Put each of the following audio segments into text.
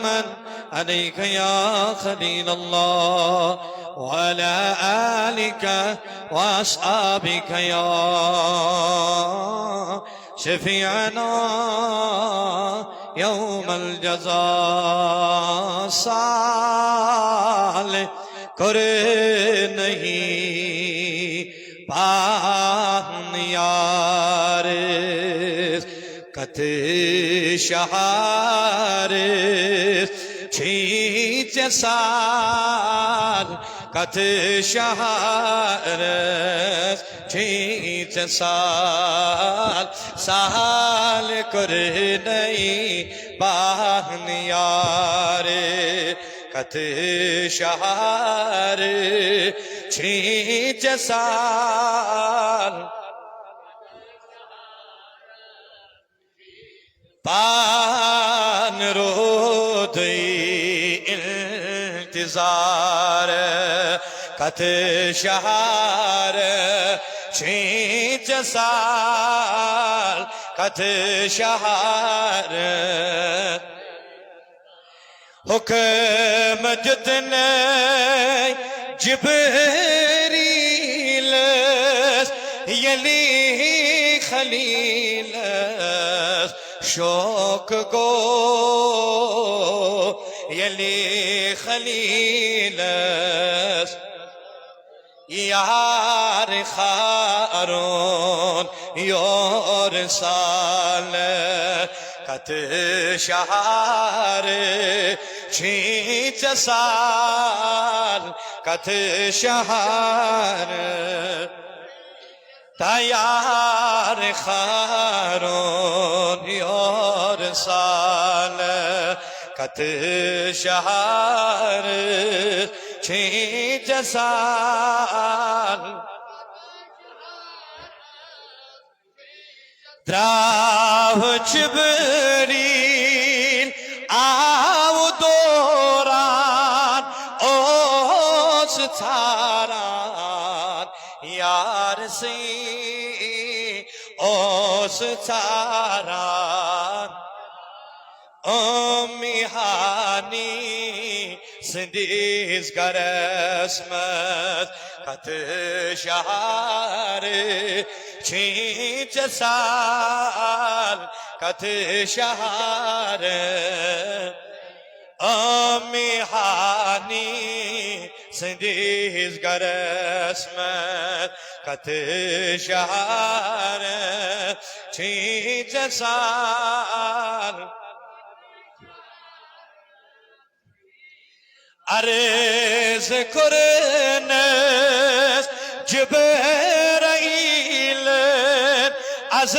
सलामन अलैका या खलील अल्लाह वअला आलिका वअस्हाबिका या शफीअना यौमल जज़ा। साल करे नहीं पाहन यार कत शहार छींच साल कत शहार छींच साल साल करे नहीं पाहन यार कत शहार छींच साल पान रोद इंतजार कत शहार छींच साल कत शहार हुक्म जितने जिब्रील यली खलील शौक को यली खलील यार खारून योर साल कत शहार छींच साल कत शहार तैयार खारून योर साल कत शहार छींच साल द्राव जिब्रील आव दौरान ओस थारान यार से ओस थारान मिहानी सिंदीस करस्मत कत शहार छींच साल कत शहार मिहानी सिंदीस करस्मत कत शहार छींच साल अर्ज़ कुरनस जिब्रील अज़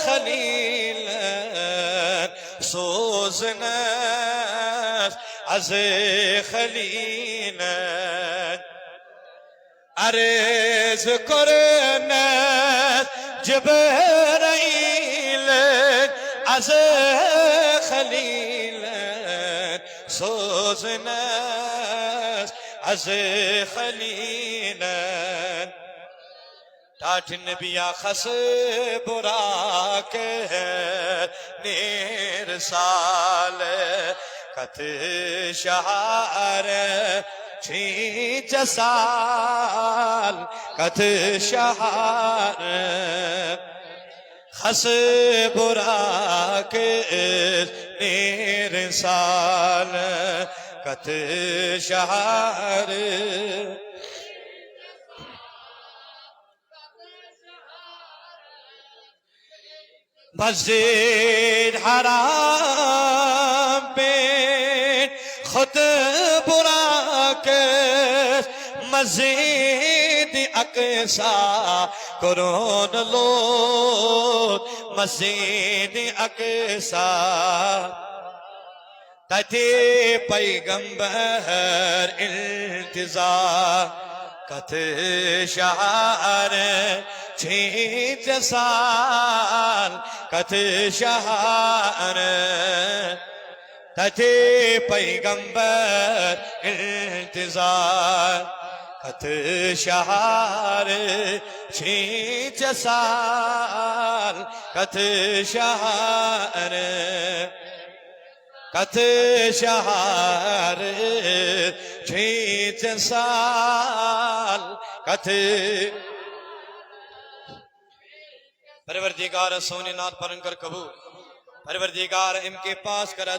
खलील सोज़नस अज़ खलील अर्ज़ कुरनस जिब्रील अज़ खलील सोज़नस अज़ खलील टाठन बिया खस बुराक नेर साल कत शहार छींच साल कत शहार खस बुराक नेर साल कत शहार मस्जिद हराम पे खुद बुराक मस्जिद अक़सा कुरान लो मस्जिद अक़सा तथे पैगंबर इंतजार कत शहार छींच साल कत शहार तथे पैगंबर इंतजार कत शहार छींच साल कत शहार कथ शहार छींच साल कथ परवरदिगार सोने नाथ परंकर कबूल परवरदिगार इनके पास कर